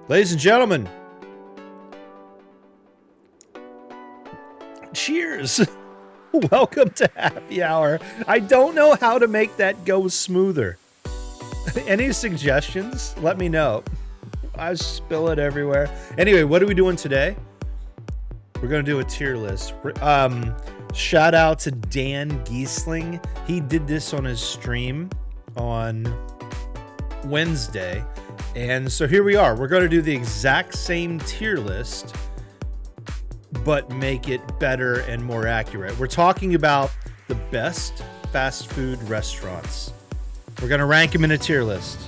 Ladies and gentlemen, cheers. Welcome to Happy Hour. I don't know how to make that go smoother. Any suggestions? Let me know. I spill it everywhere. Anyway, what are we doing today? We're going to do a tier list. Shout out to Dan Giesling. He did this on his stream on Wednesday. And so here we are. We're going to do the exact same tier list, but make it better and more accurate. We're talking about the best fast food restaurants. We're going to rank them in a tier list.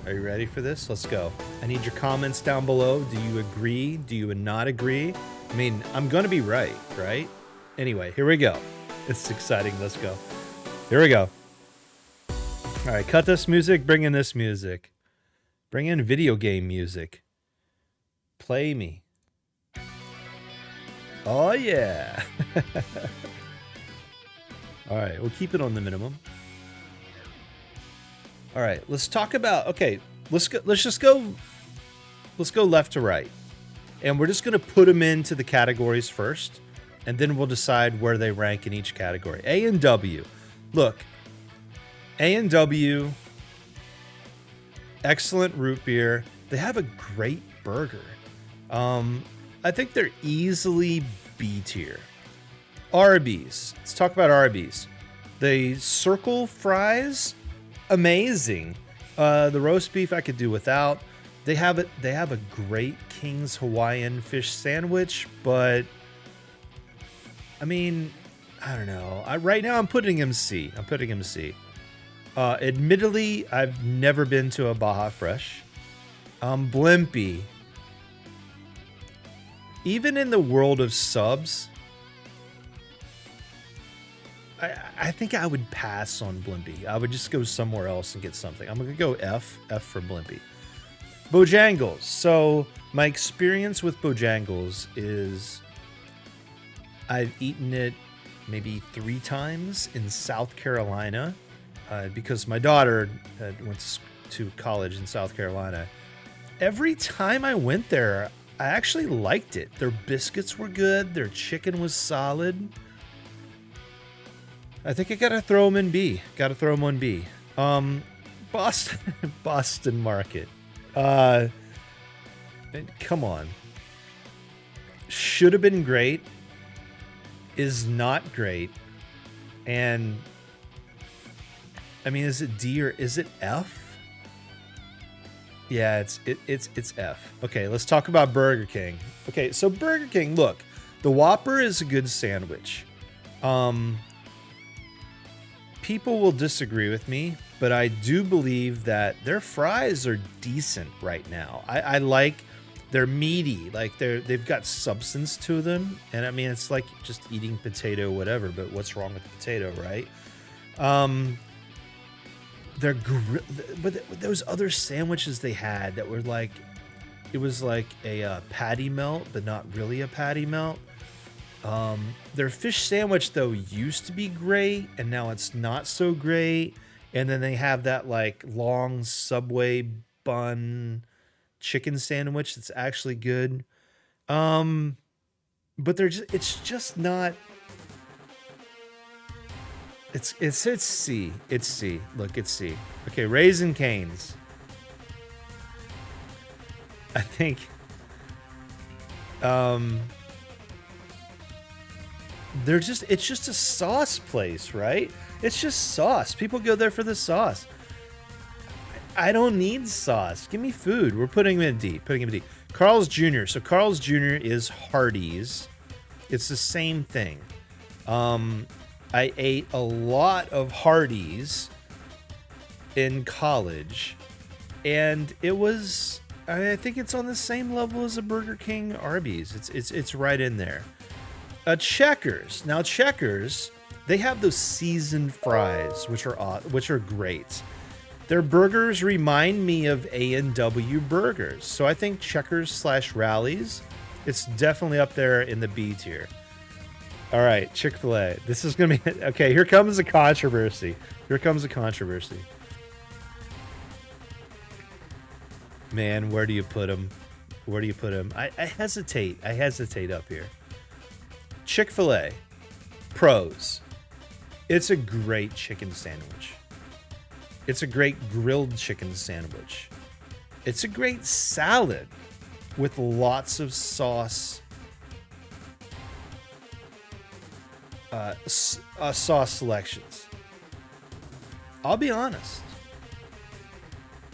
Are you ready for this? Let's go. I need your comments down below. Do you agree? Do you not agree? I mean, I'm going to be right? Anyway, here we go. It's exciting. Let's go. Here we go. All right, cut this music, bring in this music. Bring in video game music. Play me. Oh, yeah. All right, we'll keep it on the minimum. All right, let's talk about, okay, let's go left to right. And we're just going to put them into the categories first, and then we'll decide where they rank in each category. A and W. Look, A&W, excellent root beer. They have a great burger. I think they're easily B tier. Arby's. Let's talk about Arby's. The circle fries, amazing. The roast beef I could do without. They have a great King's Hawaiian fish sandwich, but I mean, I don't know. Right now I'm putting him C. Admittedly, I've never been to a Baja Fresh. Blimpie. Even in the world of subs, I think I would pass on Blimpie. I would just go somewhere else and get something. I'm going to go F for Blimpie. Bojangles. So my experience with Bojangles is I've eaten it maybe 3 times in South Carolina. Because my daughter went to college in South Carolina. Every time I went there, I actually liked it. Their biscuits were good. Their chicken was solid. I think I gotta throw them in B. Boston Market. Come on. Should have been great. Is not great. And I mean, is it D or is it F? Yeah, it's F. Okay, let's talk about Burger King. Okay, so Burger King, look, the Whopper is a good sandwich. People will disagree with me, but I do believe that their fries are decent right now. I like they're meaty, like they've got substance to them, and I mean it's like just eating potato, whatever. But what's wrong with the potato, right? But those other sandwiches they had that were like, it was like a patty melt, but not really a patty melt. Their fish sandwich though used to be great, and now it's not so great. And then they have that like long Subway bun chicken sandwich that's actually good. But it's just not. It's C. It's C. Look, it's C. Okay, Raisin Cane's. I think it's just a sauce place, right? It's just sauce. People go there for the sauce. I don't need sauce. Give me food. We're putting him in D. Carl's Jr. So Carl's Jr. is Hardee's. It's the same thing. I ate a lot of Hardee's in college, and it was, I think it's on the same level as a Burger King, Arby's. It's right in there. Checkers. Now Checkers, they have those seasoned fries, which are great. Their burgers remind me of A&W burgers. So I think Checkers / Rallies, it's definitely up there in the B tier. All right, Chick-fil-A. This is going to be... Okay, here comes a controversy. Man, where do you put them? Where do you put them? I hesitate. I hesitate up here. Chick-fil-A. Pros. It's a great chicken sandwich. It's a great grilled chicken sandwich. It's a great salad with lots of sauce. Sauce selections. I'll be honest.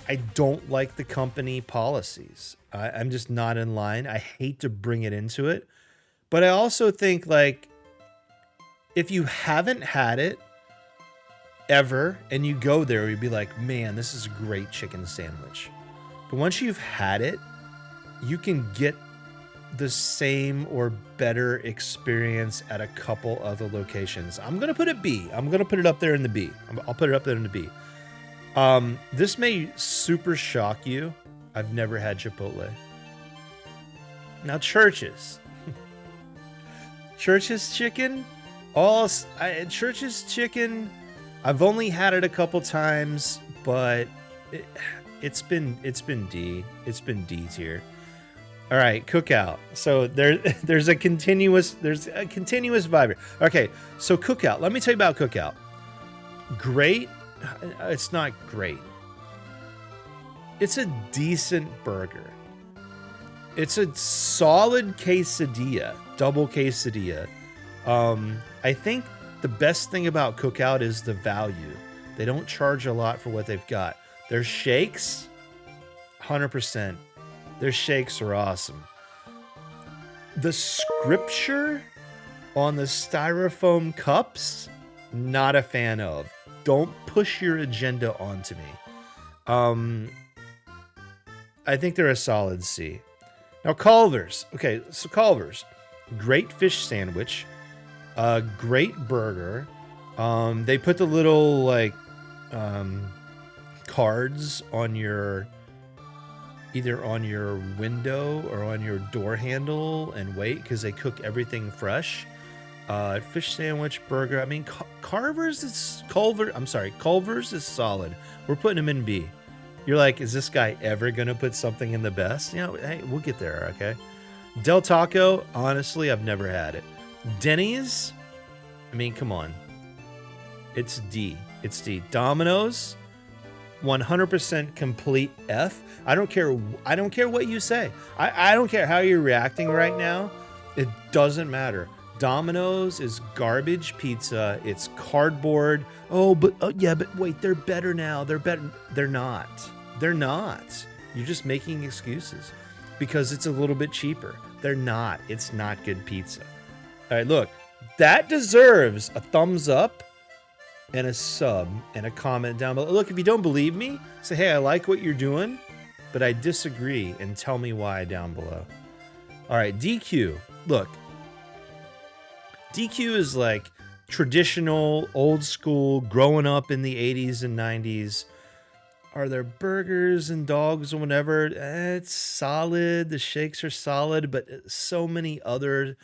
I don't like the company policies. I'm just not in line. I hate to bring it into it. But I also think, like, if you haven't had it ever and you go there, you'd be like, man, this is a great chicken sandwich. But once you've had it, you can get the same or better experience at a couple other locations. I'm going to put it B. I'm going to put it up there in the B. I'll put it up there in the B. This may super shock you. I've never had Chipotle. Now, Church's. Church's chicken? Church's chicken, I've only had it a couple times, but it's been D. It's been D tier. All right, Cookout. So there's a continuous vibe here. Okay, so Cookout. Let me tell you about Cookout. Great. It's not great. It's a decent burger. It's a solid quesadilla, double quesadilla. I think the best thing about Cookout is the value. They don't charge a lot for what they've got. Their shakes, 100%. Their shakes are awesome. The scripture on the styrofoam cups, not a fan of. Don't push your agenda onto me. I think they're a solid C. Now, Culver's. Okay, so Culver's. Great fish sandwich. Great burger. They put the little, like, cards on your... either on your window or on your door handle and wait, because they cook everything fresh. Fish sandwich, burger. I mean, Culver's is solid. We're putting him in B. You're like, is this guy ever gonna put something in the best? You know, hey, we'll get there, okay? Del Taco, honestly, I've never had it. Denny's, I mean, come on. It's D. It's D. Domino's, 100% complete F. I don't care what you say. I don't care how you're reacting right now. It doesn't matter. Domino's is garbage pizza. It's cardboard. But wait, they're better now. They're better. They're not. They're not. You're just making excuses because it's a little bit cheaper. They're not. It's not good pizza. All right, look, that deserves a thumbs up and a sub and a comment down below. Look, if you don't believe me, say, hey, I like what you're doing, but I disagree, and tell me why down below. All right, DQ. Look, DQ is like traditional, old school, growing up in the 80s and 90s. Are there burgers and dogs and whatever? It's solid. The shakes are solid, but so many other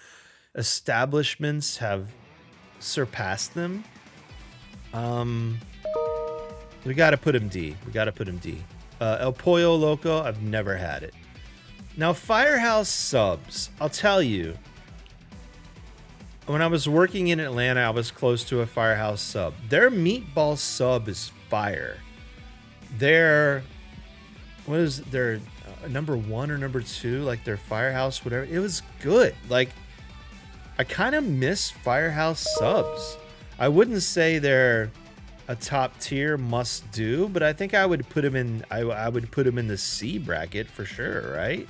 establishments have surpassed them. We got to put him D. El Pollo Loco, I've never had it. Now, Firehouse subs, I'll tell you, when I was working in Atlanta, I was close to a Firehouse sub. Their meatball sub is fire. Their number 1 or number 2, like their Firehouse, whatever, it was good. Like, I kind of miss Firehouse subs. I wouldn't say they're a top tier must do, but I think I would put them in. I would put them in the C bracket for sure, right?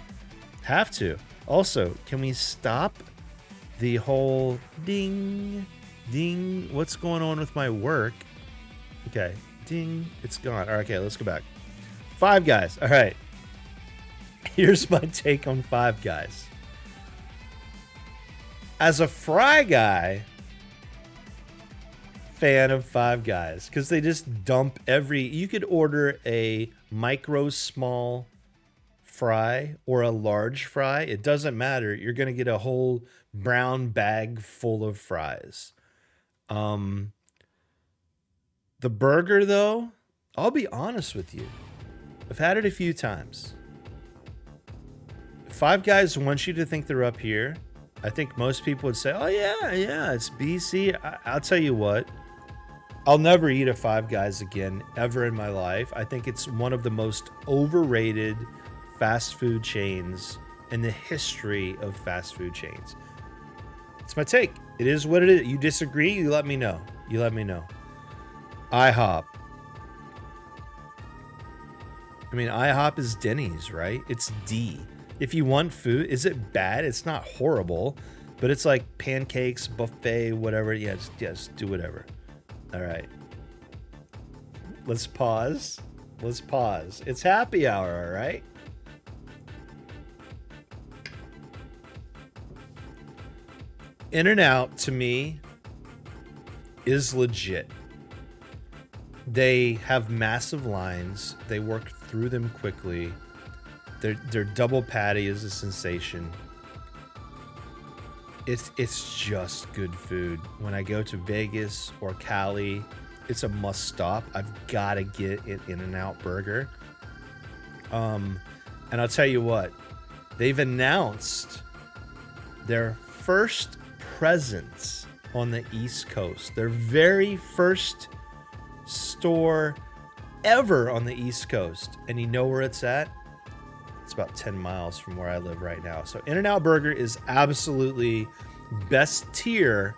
Have to. Also, can we stop the whole ding, ding? What's going on with my work? Okay, ding, it's gone. All right, okay, let's go back. Five Guys. All right. Here's my take on Five Guys. As a fry guy, fan of Five Guys, because they just dump you could order a micro small fry or a large fry. It doesn't matter. You're going to get a whole brown bag full of fries. The burger, though, I'll be honest with you. I've had it a few times. Five Guys wants you to think they're up here. I think most people would say, oh, yeah, it's BC. I'll tell you what. I'll never eat a Five Guys again, ever in my life. I think it's one of the most overrated fast food chains in the history of fast food chains. It's my take. It is what it is. You disagree, you let me know. You let me know. IHOP. I mean, IHOP is Denny's, right? It's D. If you want food, is it bad? It's not horrible, but it's like pancakes, buffet, whatever. Yes, do whatever. All right. Let's pause. Let's pause. It's happy hour, all right? In-N-Out, to me, is legit. They have massive lines. They work through them quickly. Their double patty is a sensation. It's just good food. When I go to Vegas or Cali, it's a must stop. I've got to get an In-N-Out burger. And I'll tell you what, they've announced their first presence on the East Coast. Their very first store ever on the East Coast. And you know where it's at? It's about 10 miles from where I live right now. So In-N-Out Burger is absolutely best tier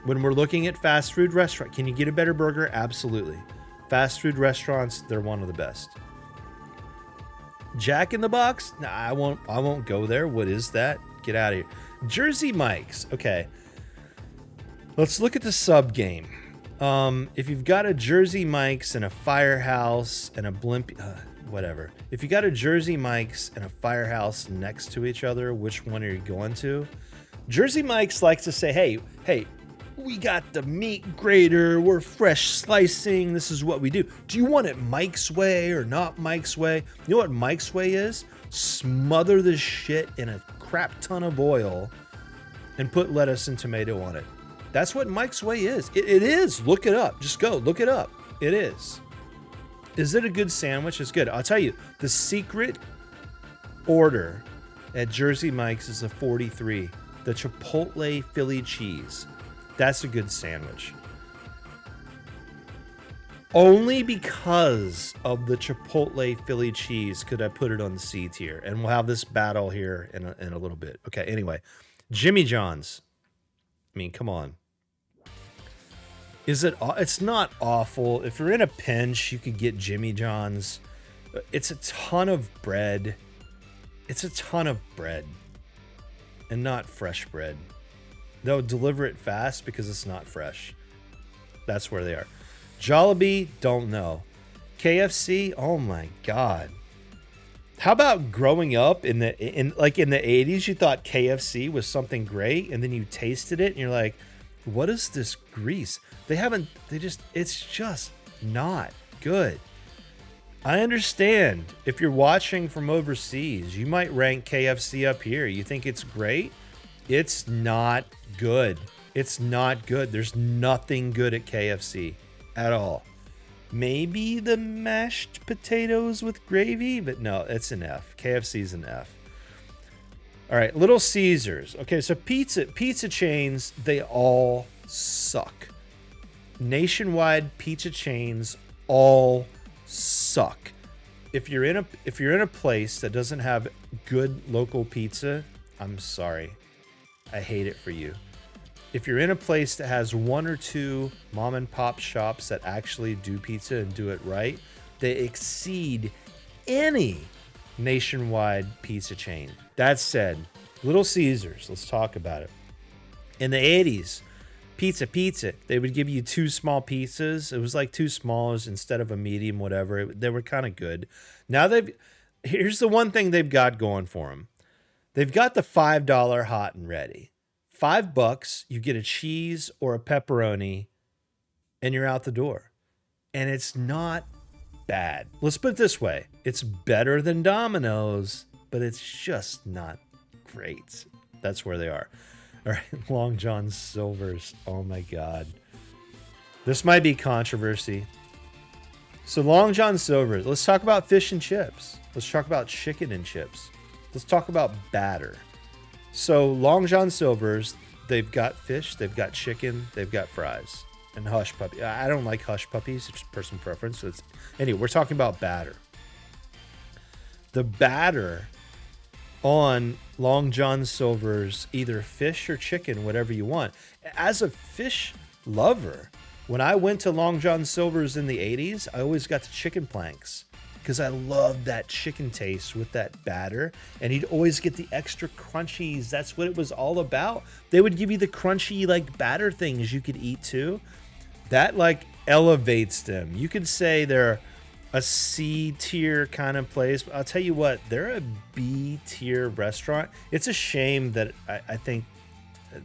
when we're looking at fast food restaurant. Can you get a better burger? Absolutely. Fast food restaurants, they're one of the best. Jack in the Box? Nah, I won't go there. What is that? Get out of here. Jersey Mike's. Okay. Let's look at the sub game. If you've got a Jersey Mike's and a Firehouse and a Blimp, whatever. If you got a Jersey Mike's and a Firehouse next to each other, which one are you going to? Jersey Mike's likes to say, hey, we got the meat grater. We're fresh slicing. This is what we do. Do you want it Mike's way or not Mike's way? You know what Mike's way is? Smother this shit in a crap ton of oil and put lettuce and tomato on it. That's what Mike's way is. It is. Look it up. Just go. Look it up. It is. Is it a good sandwich? It's good. I'll tell you, the secret order at Jersey Mike's is a 43. The Chipotle Philly cheese. That's a good sandwich. Only because of the Chipotle Philly cheese could I put it on the C tier. And we'll have this battle here in a little bit. Okay, anyway. Jimmy John's. I mean, come on. It's not awful. If you're in a pinch, you could get Jimmy John's. It's a ton of bread. It's a ton of bread. And not fresh bread. They'll deliver it fast because it's not fresh. That's where they are. Jollibee, don't know. KFC, oh my God. How about growing up in the 80s, you thought KFC was something great, and then you tasted it and you're like, what is this grease? It's just not good. I understand if you're watching from overseas, you might rank KFC up here. You think it's great? It's not good. It's not good. There's nothing good at KFC at all. Maybe the mashed potatoes with gravy, but no, it's an F. KFC's an F. All right, Little Caesars. Okay, so pizza chains, they all suck. Nationwide pizza chains all suck. If you're in a place that doesn't have good local pizza, I'm sorry. I hate it for you. If you're in a place that has one or two mom and pop shops that actually do pizza and do it right, they exceed any nationwide pizza chain. That said, Little Caesars, let's talk about it. In the 80s, pizza, they would give you two small pizzas. It was like two smalls instead of a medium, whatever. They were kind of good. Now here's the one thing they've got going for them. They've got the $5 hot and ready. $5, you get a cheese or a pepperoni, and you're out the door. And it's not bad. Let's put it this way. It's better than Domino's, but it's just not great. That's where they are. All right, Long John Silver's. Oh my God. This might be controversy. So Long John Silver's. Let's talk about fish and chips. Let's talk about chicken and chips. Let's talk about batter. So Long John Silver's, they've got fish, they've got chicken, they've got fries, and hush puppy. I don't like hush puppies. It's just person preference. So anyway, we're talking about batter. The batter on Long John Silver's, either fish or chicken, whatever you want. As a fish lover, when I went to Long John Silver's in the 80s, I always got the chicken planks because I loved that chicken taste with that batter. And you'd always get the extra crunchies. That's what it was all about. They would give you the crunchy, like, batter things you could eat too. That, like, elevates them. You could say they're a C tier kind of place, but I'll tell you what, they're a B tier restaurant. It's a shame that I think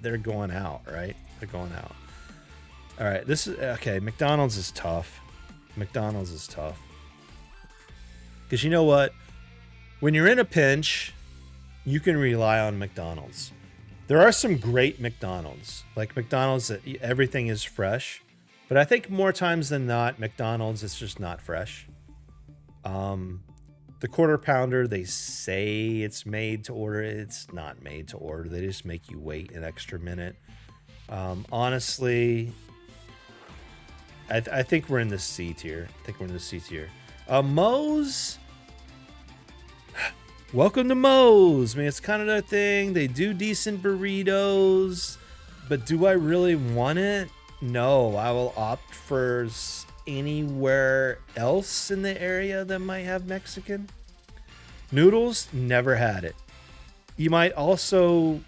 they're going out, right? They're going out. All right, this is okay. McDonald's is tough. McDonald's is tough. Because you know what? When you're in a pinch, you can rely on McDonald's. There are some great McDonald's. Like McDonald's, everything is fresh. But I think more times than not, McDonald's, it's just not fresh. The quarter pounder, they say it's made to order. It's not made to order. They just make you wait an extra minute. Honestly, I think we're in the C tier. Moe's. Welcome to Moe's, man. It's kind of their thing. They do decent burritos, but do I really want it? No, I will opt for anywhere else in the area that might have Mexican. Noodles, never had it. You might also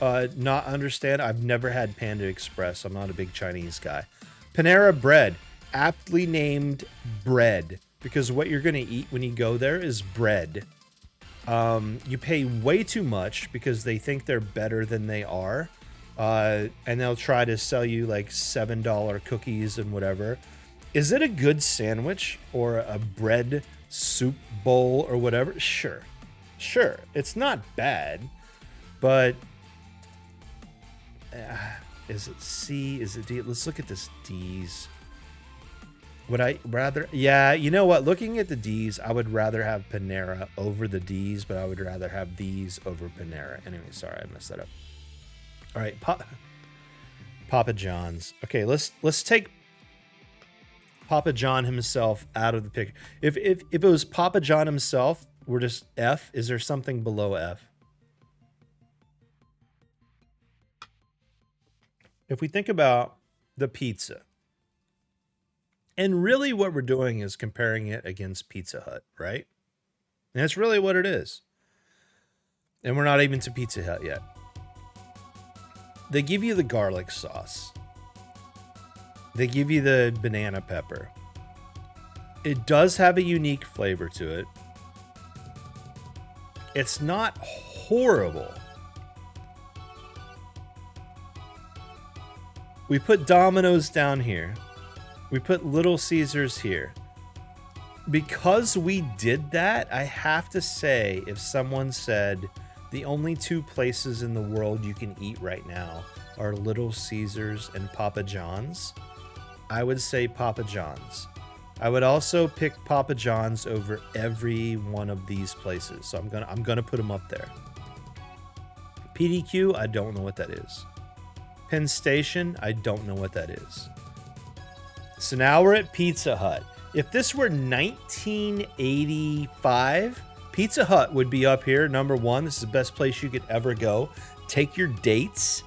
not understand. I've never had Panda Express. I'm not a big Chinese guy. Panera Bread, aptly named bread, because what you're going to eat when you go there is bread. You pay way too much because they think they're better than they are. And they'll try to sell you like $7 cookies and whatever. Is it a good sandwich or a bread soup bowl or whatever? Sure. It's not bad, but is it C? Is it D? Let's look at this D's. Would I rather? Yeah, you know what? Looking at the D's, I would rather have Panera over the D's, but I would rather have these over Panera. Anyway, sorry, I messed that up. All right, Papa John's. Okay, let's take Papa John himself out of the picture. If it was Papa John himself, we're just F. Is there something below F? If we think about the pizza, and really what we're doing is comparing it against Pizza Hut, right? And that's really what it is. And we're not even to Pizza Hut yet. They give you the garlic sauce. They give you the banana pepper. It does have a unique flavor to it. It's not horrible. We put Domino's down here. We put Little Caesars here. Because we did that, I have to say, if someone said the only two places in the world you can eat right now are Little Caesars and Papa John's, I would say Papa John's. I would also pick Papa John's over every one of these places. So I'm gonna put them up there. PDQ, I don't know what that is. Penn Station, I don't know what that is. So now we're at Pizza Hut. If this were 1985, Pizza Hut would be up here. Number one, this is the best place you could ever go. Take your dates.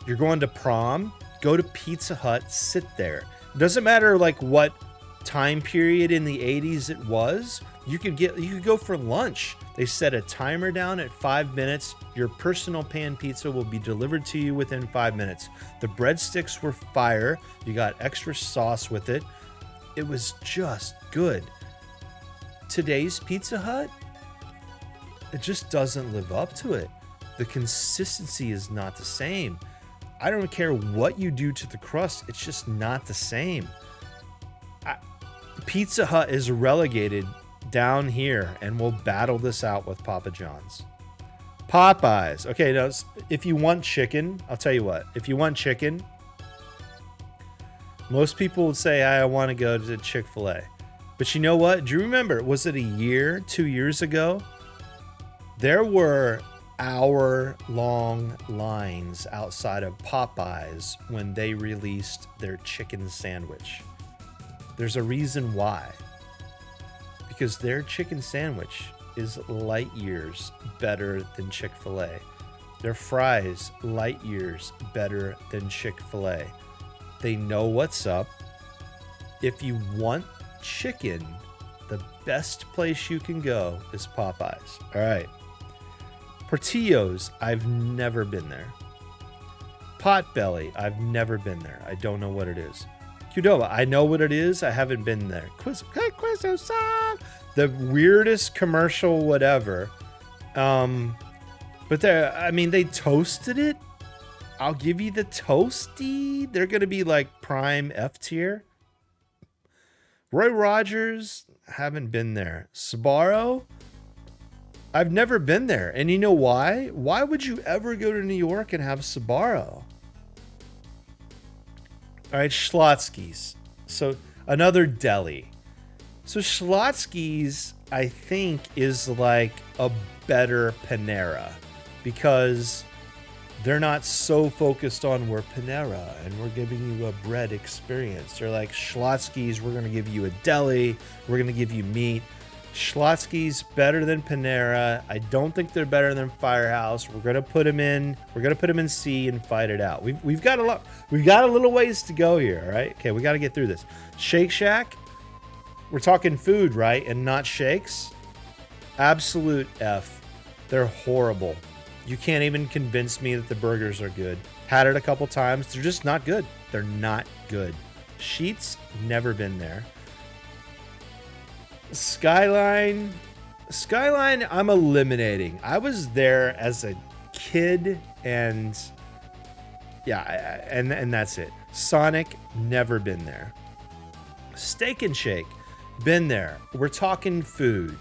You're going to prom. Go to Pizza Hut. Sit there. It doesn't matter like what time period in the 80s it was. You could go for lunch. They set a timer down at 5 minutes. Your personal pan pizza will be delivered to you within 5 minutes. The breadsticks were fire. You got extra sauce with it. It was just good. Today's Pizza Hut, it just doesn't live up to it. The consistency is not the same. I don't care what you do to the crust. It's just not the same. Pizza Hut is relegated down here, and we'll battle this out with Papa John's. Popeyes. Okay, now, if you want chicken, I'll tell you what. If you want chicken, most people would say, I want to go to Chick-fil-A. But you know what? Do you remember, was it a year, 2 years ago? There were hour-long lines outside of Popeyes when they released their chicken sandwich. There's a reason why. Because their chicken sandwich is light years better than Chick-fil-A. Their fries, light years better than Chick-fil-A. They know what's up. If you want chicken, the best place you can go is Popeyes. All right. Portillo's, I've never been there. Potbelly, I've never been there. I don't know what it is. Qdoba, I know what it is. I haven't been there. The weirdest commercial, whatever. But I mean, they toasted it. I'll give you the toasty. They're going to be like prime F tier. Roy Rogers, haven't been there. Sbarro, I've never been there. And you know why? Why would you ever go to New York and have Sbarro? All right, Schlotsky's. So another deli. So Schlotsky's, I think, is like a better Panera because they're not so focused on we're Panera and we're giving you a bread experience. They're like Schlotsky's, we're going to give you a deli, we're going to give you meat. Schlotsky's better than Panera. I don't think they're better than Firehouse. We're gonna put them in. We're gonna put them in C and fight it out. We've got a lot. We've got a little ways to go here. All right. Okay. We got to get through this. Shake Shack. We're talking food, right, and not shakes. Absolute F. They're horrible. You can't even convince me that the burgers are good. Had it a couple times. They're just not good. They're not good. Sheets. Never been there. Skyline, I'm eliminating. I was there as a kid, and yeah, and that's it. Sonic, never been there. Steak and Shake, been there. We're talking food.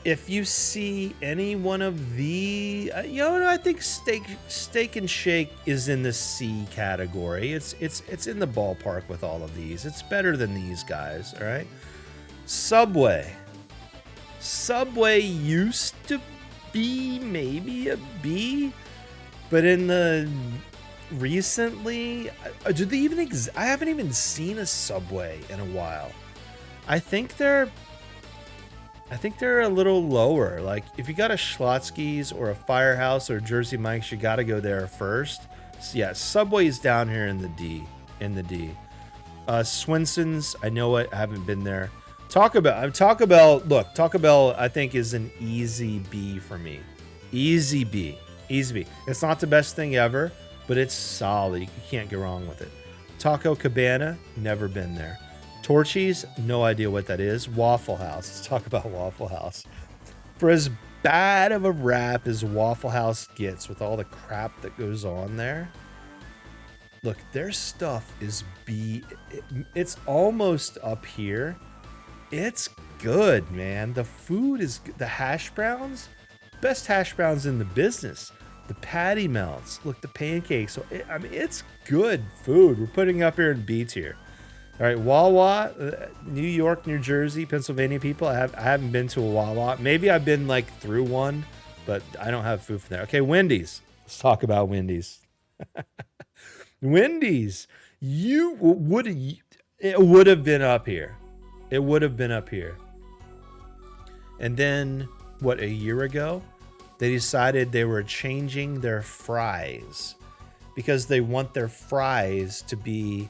If you see any one of the, I think Steak and Shake is in the C category. It's in the ballpark with all of these. It's better than these guys. All right. Subway used to be maybe a B, but in the recently, do they even I haven't even seen a Subway in a while. I think they're a little lower. Like if you got a Schlotsky's or a Firehouse or Jersey Mike's, you got to go there first. So yeah, Subway's down here in the D. Swenson's, I know it. I haven't been there. Taco Bell, I think, is an easy B for me. Easy B. It's not the best thing ever, but it's solid. You can't go wrong with it. Taco Cabana, never been there. Torchy's, no idea what that is. Waffle House. Let's talk about Waffle House. For as bad of a rap as Waffle House gets with all the crap that goes on there, look, their stuff is B. It's almost up here. It's good, man. The food is the hash browns, best hash browns in the business. The patty melts. Look, the pancakes. So it's good food. We're putting up here in B tier. All right, Wawa, New York, New Jersey, Pennsylvania people. I haven't been to a Wawa. Maybe I've been like through one, but I don't have food from there. Okay, Wendy's. Let's talk about Wendy's. Wendy's. It would have been up here. It would have been up here. And then, a year ago, they decided they were changing their fries because they want their fries to be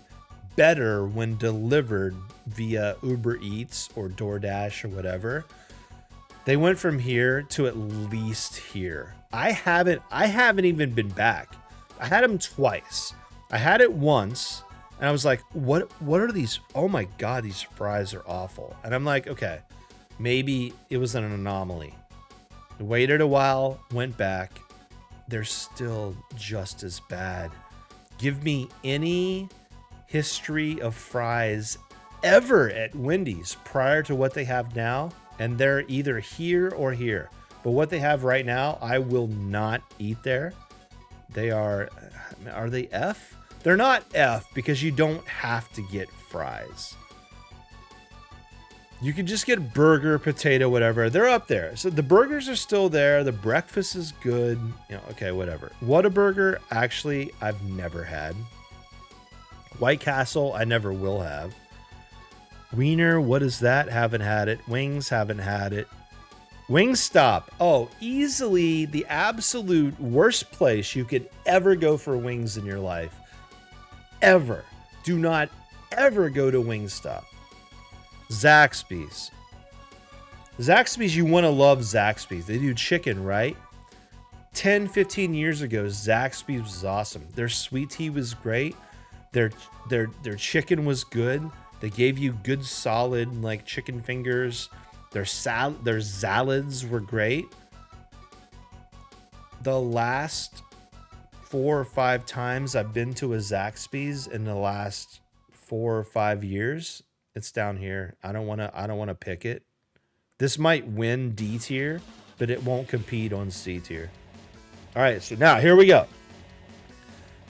better when delivered via Uber Eats or DoorDash or whatever. They went from here to at least here. I haven't even been back. I had them twice. I had it once. And I was like, what are these? Oh my God, these fries are awful. And I'm like, okay, maybe it was an anomaly. I waited a while, went back. They're still just as bad. Give me any history of fries ever at Wendy's prior to what they have now, and they're either here or here. But what they have right now, I will not eat there. Are they F? They're not F because you don't have to get fries. You can just get burger, potato, whatever. They're up there. So the burgers are still there. The breakfast is good. You know, okay, whatever. Whataburger, actually, I've never had. White Castle, I never will have. Wiener, what is that? Haven't had it. Wings, haven't had it. Wingstop. Oh, easily the absolute worst place you could ever go for wings in your life. Ever. Do not ever go to Wingstop. Zaxby's. Zaxby's, you want to love Zaxby's. They do chicken, right? 10, 15 years ago, Zaxby's was awesome. Their sweet tea was great. Their chicken was good. They gave you good, solid, like, chicken fingers. Their salads were great. The last 4 or 5 times I've been to a Zaxby's in the last 4 or 5 years, it's down here. I don't want to pick it. This might win D tier, but it won't compete on C tier. All right, so now here we go.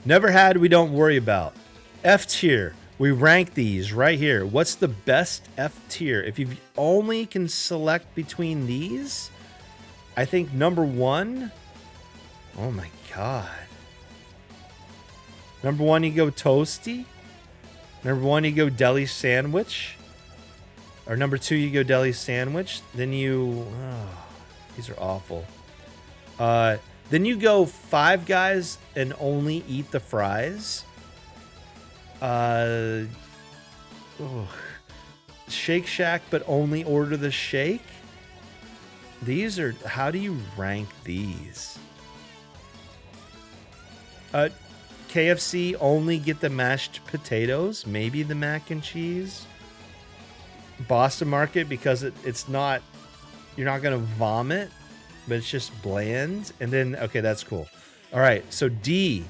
Never had, we don't worry about. F tier. We rank these right here. What's the best F tier? If you only can select between these, I think number 1. Oh my God. Number 1, you go toasty. Number 1, you go deli sandwich. Or number 2, you go deli sandwich. Then you... Oh, these are awful. Then you go Five Guys and only eat the fries. Shake Shack but only order the shake. These are... How do you rank these? KFC, only get the mashed potatoes, maybe the mac and cheese. Boston Market, because it's not, you're not going to vomit, but it's just bland. And then, okay, that's cool. All right, so D,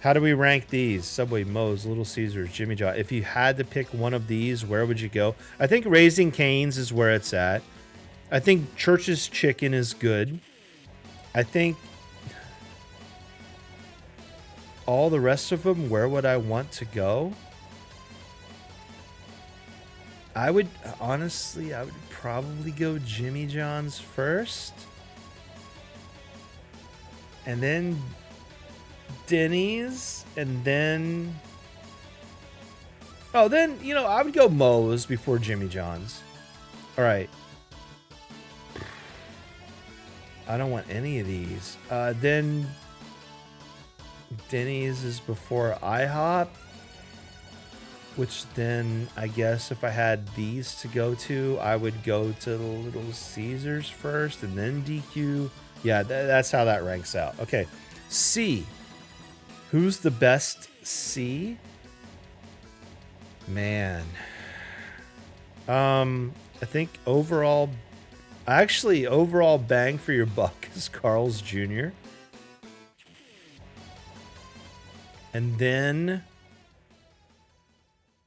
how do we rank these? Subway, Moe's, Little Caesars, Jimmy John. If you had to pick one of these, where would you go? I think Raising Cane's is where it's at. I think Church's Chicken is good. I think all the rest of them, where would I want to go? I would probably go Jimmy John's first. And then Denny's. And then... Oh, then, you know, I would go Moe's before Jimmy John's. All right. I don't want any of these. Then... Denny's is before IHOP, which then I guess if I had these to go to, I would go to the Little Caesars first and then DQ. Yeah, that's how that ranks out. Okay, C. Who's the best C? Man. I think overall bang for your buck is Carl's Jr. And then,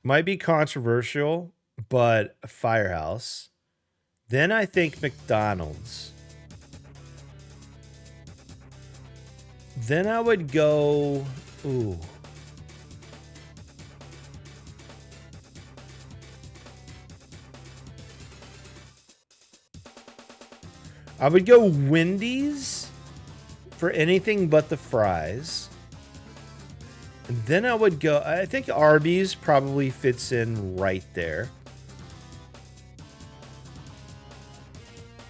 might be controversial, but Firehouse. Then I think McDonald's. Then I would go, ooh. I would go Wendy's for anything but the fries. And then I would go, I think Arby's probably fits in right there.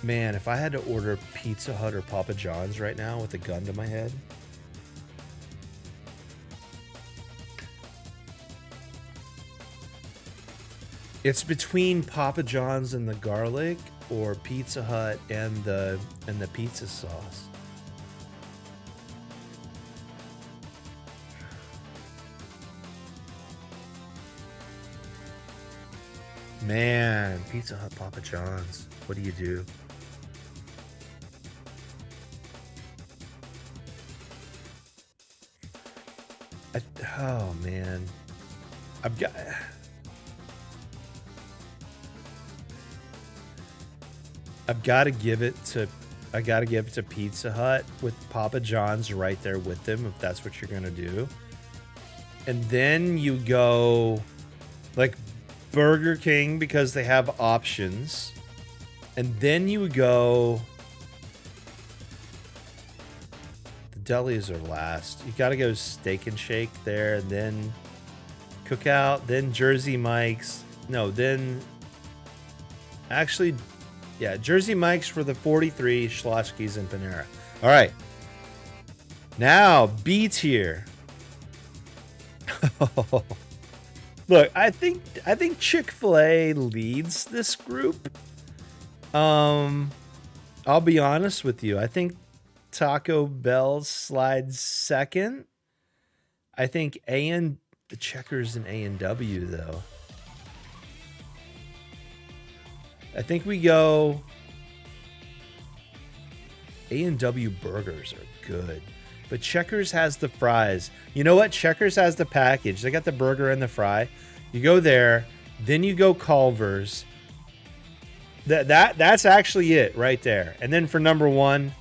Man, if I had to order Pizza Hut or Papa John's right now with a gun to my head. It's between Papa John's and the garlic or Pizza Hut and the pizza sauce. Man, Pizza Hut, Papa John's. What do you do? Oh man, I've got to give it to Pizza Hut with Papa John's right there with them if that's what you're gonna do. And then you go like Burger King because they have options. And then you would go... The delis are last. You got to go Steak and Shake there, and then Cookout, then Jersey Mike's. No, then... Actually, yeah, Jersey Mike's for the 43, Schlotzsky's, and Panera. All right. Now, B tier. Look, I think Chick-fil-A leads this group. I'll be honest with you. I think Taco Bell slides second. I think the Checkers and A&W though. I think we go A&W burgers are good. But Checkers has the fries. You know what? Checkers has the package. They got the burger and the fry. You go there, then you go Culver's. That's actually it right there. And then for number one,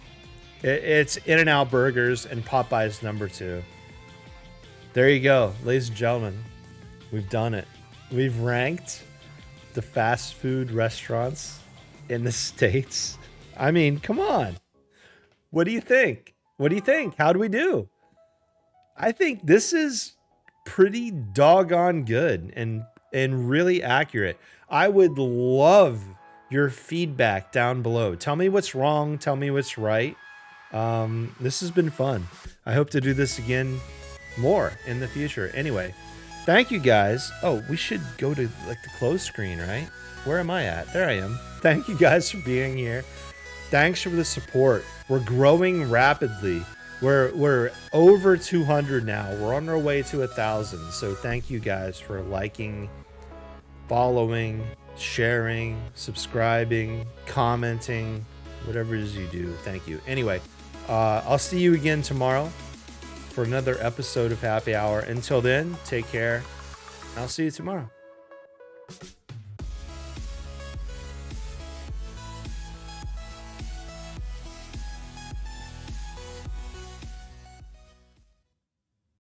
it's In-N-Out Burgers and Popeyes number 2. There you go, ladies and gentlemen. We've done it. We've ranked the fast food restaurants in the States. I mean, come on. What do you think? What do you think? How do we do? I think this is pretty doggone good and really accurate. I would love your feedback down below. Tell me what's wrong. Tell me what's right. This has been fun. I hope to do this again more in the future. Anyway, thank you guys. Oh, we should go to like the close screen, right? Where am I at? There I am. Thank you guys for being here. Thanks for the support. We're growing rapidly. We're over 200 now. We're on our way to 1,000. So thank you guys for liking, following, sharing, subscribing, commenting, whatever it is you do. Thank you. Anyway, I'll see you again tomorrow for another episode of Happy Hour. Until then, take care. I'll see you tomorrow.